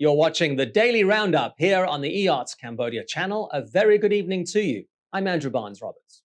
You're watching the Daily Roundup here on the EAC Cambodia channel. A very good evening to you. I'm Andrew Barnes-Roberts.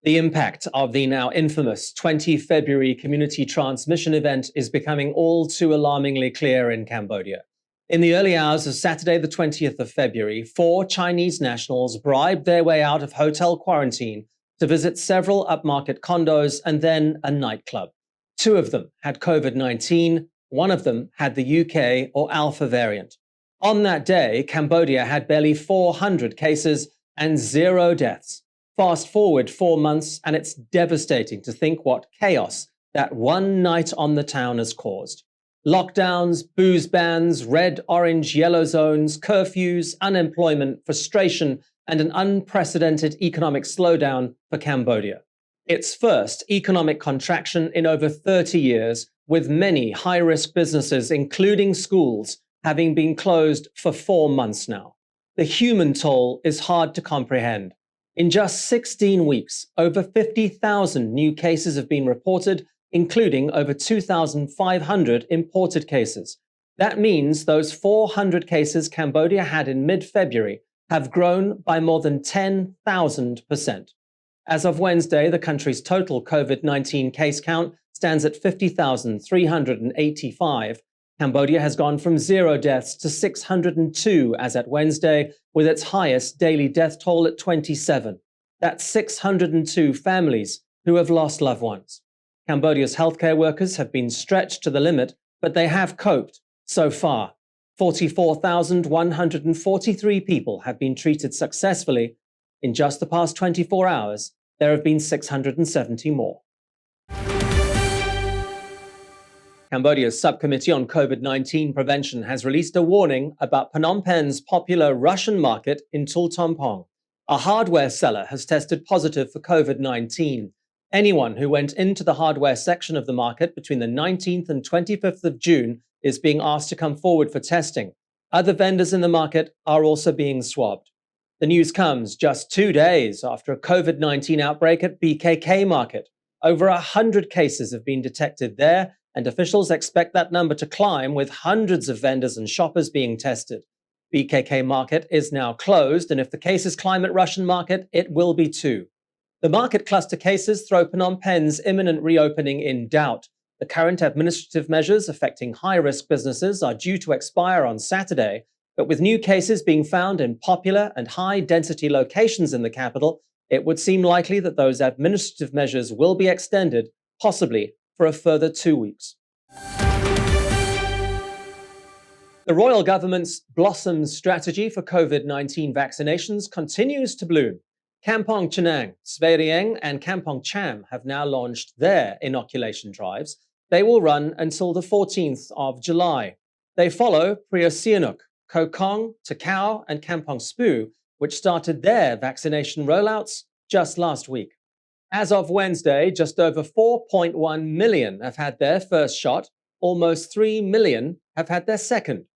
The impact of the now infamous 20 February community transmission event is becoming all too alarmingly clear in Cambodia. In the early hours of Saturday, the 20th of February, 4 Chinese nationals bribed their way out of hotel quarantine to visit several upmarket condos and then a nightclub. 2 of them had COVID-19. One of them had the UK or Alpha variant. On that day, Cambodia had barely 400 cases and 0 deaths. Fast forward 4 months, and it's devastating to think what chaos that one night on the town has caused. Lockdowns, booze bans, red, orange, yellow zones, curfews, unemployment, frustration, and an unprecedented economic slowdown for Cambodia. Its first economic contraction in over 30 years, with many high-risk businesses, including schools, having been closed for 4 months now. The human toll is hard to comprehend. In just 16 weeks, over 50,000 new cases have been reported, including over 2,500 imported cases. That means those 400 cases Cambodia had in mid-February have grown by more than 10,000%. As of Wednesday, the country's total COVID-19 case count stands at 50,385. Cambodia has gone from 0 deaths to 602 as at Wednesday, with its highest daily death toll at 27. That's 602 families who have lost loved ones. Cambodia's healthcare workers have been stretched to the limit, but they have coped so far. 44,143 people have been treated successfully. In just the past 24 hours, there have been 670 more. Cambodia's Subcommittee on COVID-19 Prevention has released a warning about Phnom Penh's popular Russian market in Tultompong. A hardware seller has tested positive for COVID-19. Anyone who went into the hardware section of the market between the 19th and 25th of June is being asked to come forward for testing. Other vendors in the market are also being swabbed. The news comes just 2 days after a COVID-19 outbreak at BKK Market. Over 100 cases have been detected there, and officials expect that number to climb, with hundreds of vendors and shoppers being tested. BKK Market is now closed, and if the cases climb at Russian Market, it will be too. The market cluster cases throw Phnom Penh's imminent reopening in doubt. The current administrative measures affecting high-risk businesses are due to expire on Saturday, but with new cases being found in popular and high-density locations in the capital, it would seem likely that those administrative measures will be extended, possibly for a further 2 weeks. The royal government's Blossom strategy for COVID-19 vaccinations continues to bloom. Kampong Chenang, Sverieng, and Kampong Cham have now launched their inoculation drives. They will run until the 14th of July. They follow Pria Sihanouk, Koh Kong, Takao, and Kampong Spu, which started their vaccination rollouts just last week. As of Wednesday, just over 4.1 million have had their first shot. Almost 3 million have had their second.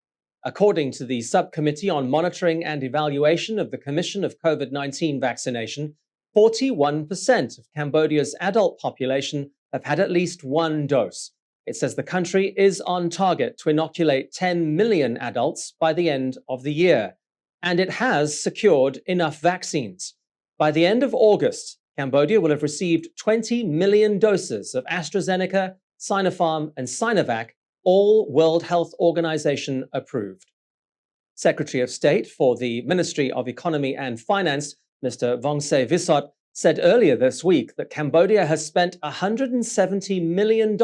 According to the Subcommittee on Monitoring and Evaluation of the Commission of COVID-19 Vaccination, 41% of Cambodia's adult population have had at least 1 dose. It says the country is on target to inoculate 10 million adults by the end of the year, and it has secured enough vaccines. By the end of August, Cambodia will have received 20 million doses of AstraZeneca, Sinopharm, and Sinovac, all World Health Organization approved. Secretary of State for the Ministry of Economy and Finance, Mr. Vongse Visot, said earlier this week that Cambodia has spent $170 million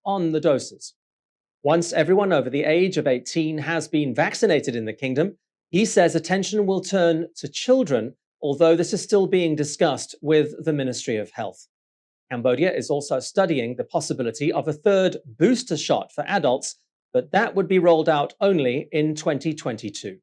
on the doses. Once everyone over the age of 18 has been vaccinated in the kingdom, he says attention will turn to children, although this is still being discussed with the Ministry of Health. Cambodia is also studying the possibility of a third booster shot for adults, but that would be rolled out only in 2022.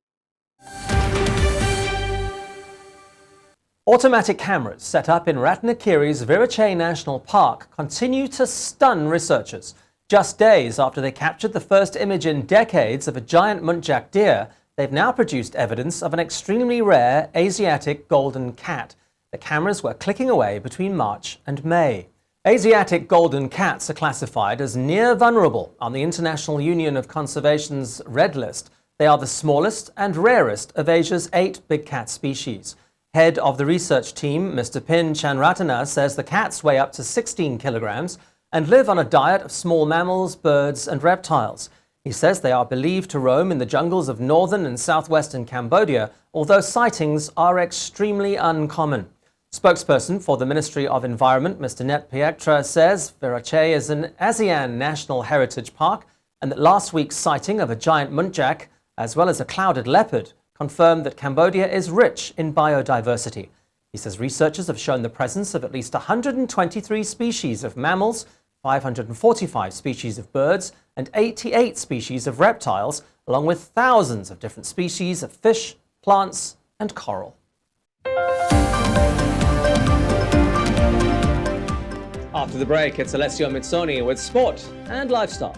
Automatic cameras set up in Ratnakiri's Virache National Park continue to stun researchers. Just days after they captured the first image in decades of a giant muntjac deer, they've now produced evidence of an extremely rare Asiatic golden cat. The cameras were clicking away between March and May. Asiatic golden cats are classified as near vulnerable on the International Union of Conservation's Red List. They are the smallest and rarest of Asia's 8 big cat species. Head of the research team, Mr. Pin Chanratana, says the cats weigh up to 16 kilograms and live on a diet of small mammals, birds and reptiles. He says they are believed to roam in the jungles of northern and southwestern Cambodia, although sightings are extremely uncommon. Spokesperson for the Ministry of Environment, Mr. Net Piektra, says Verache is an ASEAN National Heritage Park and that last week's sighting of a giant muntjac, as well as a clouded leopard, confirmed that Cambodia is rich in biodiversity. He says researchers have shown the presence of at least 123 species of mammals, 545 species of birds, and 88 species of reptiles, along with thousands of different species of fish, plants, and coral. After the break, it's Alessio Mizzoni with sport and lifestyle.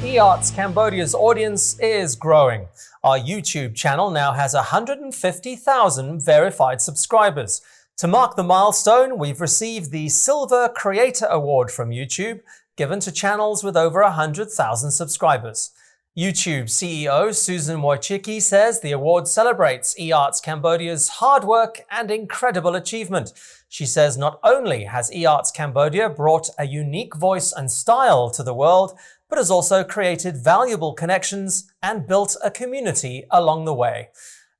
EART's Cambodia's audience is growing. Our YouTube channel now has 150,000 verified subscribers. To mark the milestone, we've received the Silver Creator Award from YouTube, given to channels with over 100,000 subscribers. YouTube CEO Susan Wojcicki says the award celebrates EART's Cambodia's hard work and incredible achievement. She says not only has EART's Cambodia brought a unique voice and style to the world, but has also created valuable connections and built a community along the way.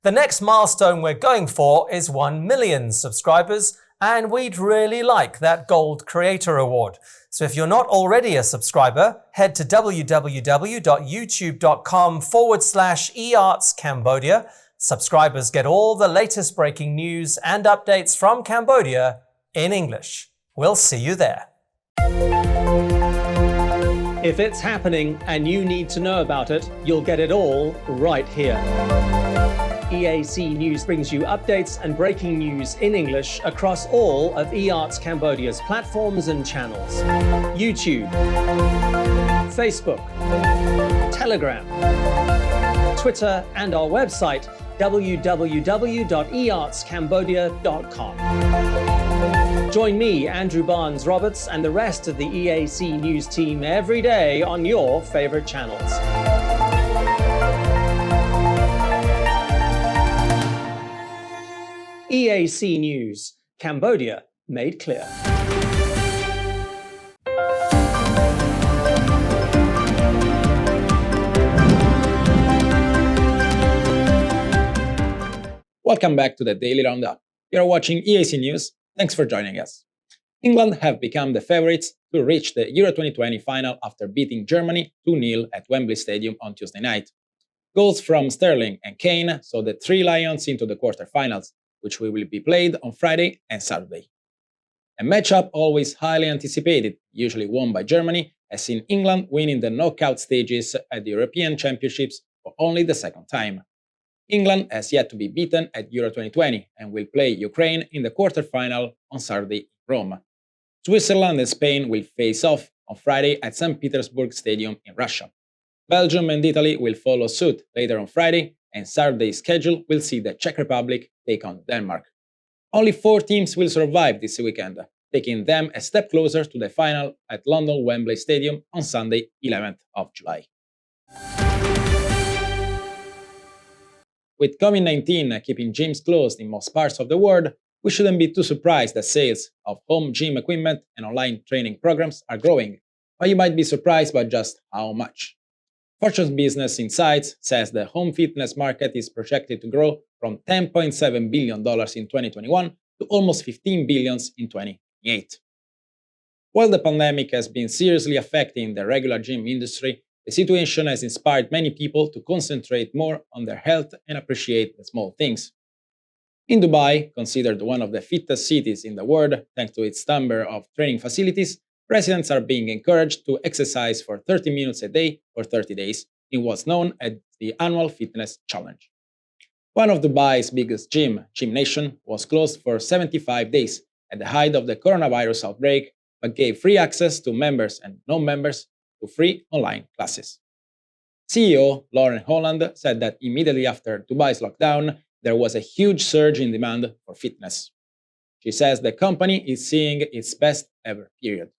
The next milestone we're going for is 1 million subscribers, and we'd really like that Gold Creator Award. So if you're not already a subscriber, head to www.youtube.com/eartscambodia. Subscribers get all the latest breaking news and updates from Cambodia in English. We'll see you there. If it's happening and you need to know about it, you'll get it all right here. EAC News brings you updates and breaking news in English across all of EART's Cambodia's platforms and channels. YouTube, Facebook, Telegram, Twitter, and our website, www.eartscambodia.com. Join me, Andrew Barnes-Roberts, and the rest of the EAC News team every day on your favorite channels. EAC News, Cambodia made clear. Welcome back to the Daily Roundup. You're watching EAC News. Thanks for joining us. England have become the favourites to reach the Euro 2020 final after beating Germany 2-0 at Wembley Stadium on Tuesday night. Goals from Sterling and Kane saw the Three Lions into the quarter-finals, which will be played on Friday and Saturday. A matchup always highly anticipated, usually won by Germany, has seen England winning the knockout stages at the European Championships for only the second time. England has yet to be beaten at Euro 2020 and will play Ukraine in the quarter-final on Saturday in Rome. Switzerland and Spain will face off on Friday at St. Petersburg Stadium in Russia. Belgium and Italy will follow suit later on Friday, and Saturday's schedule will see the Czech Republic take on Denmark. Only 4 teams will survive this weekend, taking them a step closer to the final at London Wembley Stadium on Sunday, 11th of July. With COVID-19 keeping gyms closed in most parts of the world, we shouldn't be too surprised that sales of home gym equipment and online training programs are growing, but you might be surprised by just how much. Fortune Business Insights says the home fitness market is projected to grow from $10.7 billion in 2021 to almost $15 billion in 2028. While the pandemic has been seriously affecting the regular gym industry, the situation has inspired many people to concentrate more on their health and appreciate the small things. In Dubai, considered one of the fittest cities in the world thanks to its number of training facilities, residents are being encouraged to exercise for 30 minutes a day for 30 days in what's known as the Annual Fitness Challenge. One of Dubai's biggest Gym Nation, was closed for 75 days at the height of the coronavirus outbreak, but gave free access to members and non-members to free online classes. CEO Lauren Holland said that immediately after Dubai's lockdown, there was a huge surge in demand for fitness. She says the company is seeing its best ever period.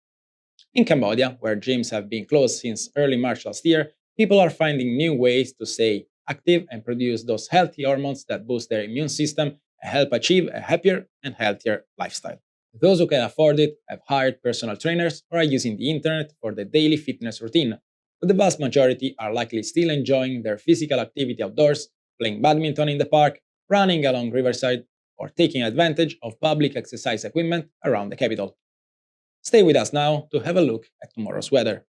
In Cambodia, where gyms have been closed since early March last year, people are finding new ways to stay active and produce those healthy hormones that boost their immune system and help achieve a happier and healthier lifestyle. Those who can afford it have hired personal trainers or are using the internet for the daily fitness routine, but the vast majority are likely still enjoying their physical activity outdoors, playing badminton in the park, running along riverside, or taking advantage of public exercise equipment around the capital. Stay with us now to have a look at tomorrow's weather.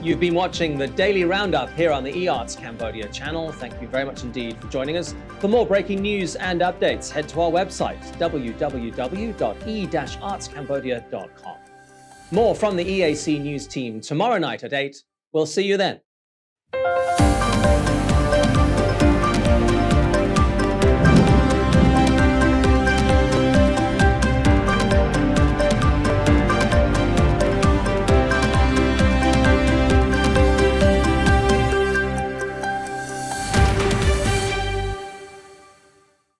You've been watching the Daily Roundup here on the EARTS Cambodia channel. Thank you very much indeed for joining us. For more breaking news and updates, head to our website, www.e-artscambodia.com. More from the EAC News team tomorrow night at 8. We'll see you then.